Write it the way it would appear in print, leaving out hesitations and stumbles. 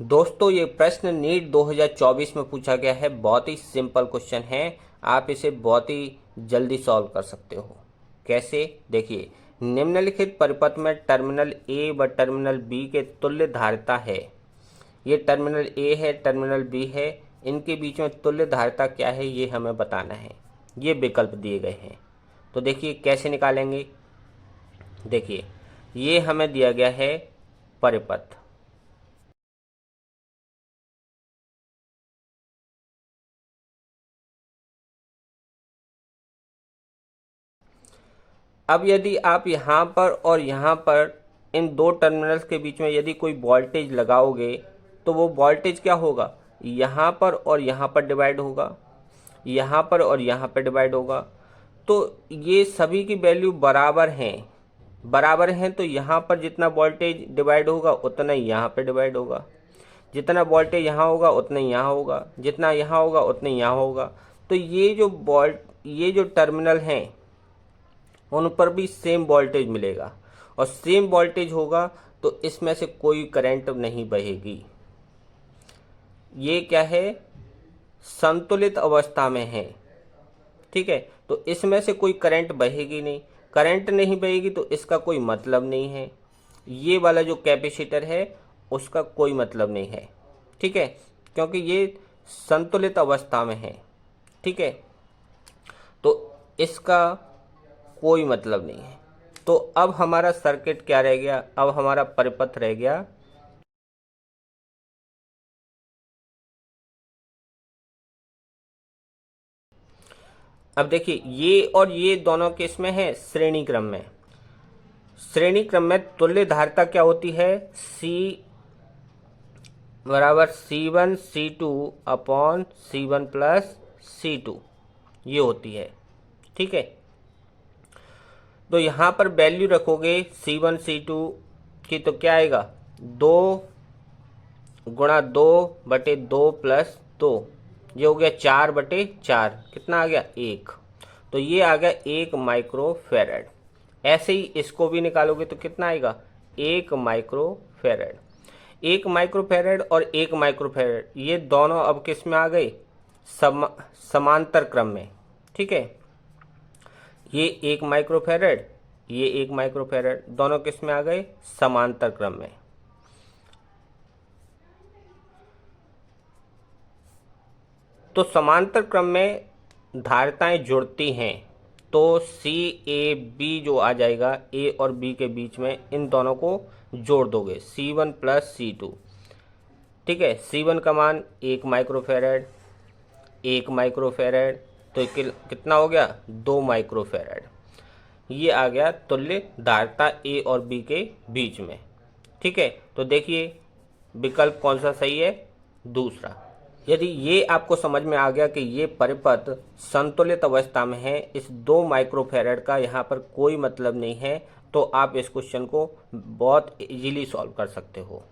दोस्तों ये प्रश्न नीट 2024 में पूछा गया है। बहुत ही सिंपल क्वेश्चन है, आप इसे बहुत ही जल्दी सॉल्व कर सकते हो। कैसे? देखिए, निम्नलिखित परिपथ में टर्मिनल ए व टर्मिनल बी के तुल्य धारिता है। ये टर्मिनल ए है, टर्मिनल बी है, इनके बीच में तुल्य धारिता क्या है ये हमें बताना है। ये विकल्प दिए गए हैं, तो देखिए कैसे निकालेंगे। देखिए, ये हमें दिया गया है परिपथ। अब यदि आप यहाँ पर और यहाँ पर इन दो टर्मिनल्स के बीच में यदि कोई वोल्टेज लगाओगे तो वो वोल्टेज क्या होगा, यहाँ पर और यहाँ पर डिवाइड होगा, यहाँ पर और यहाँ पर डिवाइड होगा। तो ये सभी की वैल्यू बराबर हैं तो यहाँ पर जितना वोल्टेज डिवाइड होगा उतना ही यहाँ पर डिवाइड होगा, जितना वोल्टेज यहाँ होगा उतना ही यहाँ होगा, जितना यहाँ होगा उतना ही यहाँ होगा। तो ये जो टर्मिनल हैं उन पर भी सेम वोल्टेज मिलेगा और सेम वोल्टेज होगा तो इसमें से कोई करंट नहीं बहेगी। ये क्या है, संतुलित अवस्था में है। ठीक है, तो इसमें से कोई करंट बहेगी नहीं, करंट नहीं बहेगी तो इसका कोई मतलब नहीं है। ये वाला जो कैपेसिटर है उसका कोई मतलब नहीं है। ठीक है, क्योंकि ये संतुलित अवस्था में है। ठीक है, तो इसका कोई मतलब नहीं है। तो अब हमारा सर्किट क्या रह गया, अब हमारा परिपथ रह गया अब देखिए, ये और ये दोनों केस में है श्रेणी क्रम में। श्रेणी क्रम में तुल्य धारिता क्या होती है, C बराबर C1 C2 upon C1 plus C2 ये होती है। ठीक है, तो यहाँ पर वैल्यू रखोगे C1 C2 की तो क्या आएगा, 2 × 2/2 प्लस 2, ये हो गया 4/4, कितना आ गया 1। तो ये आ गया 1 माइक्रोफैरड। ऐसे ही इसको भी निकालोगे तो कितना आएगा, 1 माइक्रोफैरड। 1 माइक्रोफैरड और 1 माइक्रोफैरड ये दोनों अब किस में आ गए, समांतर क्रम में। ठीक है, ये 1 माइक्रोफैरड, ये 1 माइक्रोफैरड, दोनों किस में आ गए, समांतर क्रम में। तो समांतर क्रम में धारिताएं जुड़ती हैं तो CAB जो आ जाएगा, A और B के बीच में इन दोनों को जोड़ दोगे, C1 प्लस C2। ठीक है, C1 का मान 1 माइक्रोफैरड, 1 माइक्रोफैरड, तो कितना हो गया, 2 माइक्रोफैरड। ये आ गया तुल्य धारिता A और B के बीच में। ठीक है, तो देखिए विकल्प कौन सा सही है, दूसरा। यदि ये आपको समझ में आ गया कि ये परिपथ संतुलित अवस्था में है, इस 2 माइक्रोफैरड का यहाँ पर कोई मतलब नहीं है, तो आप इस क्वेश्चन को बहुत इजीली सॉल्व कर सकते हो।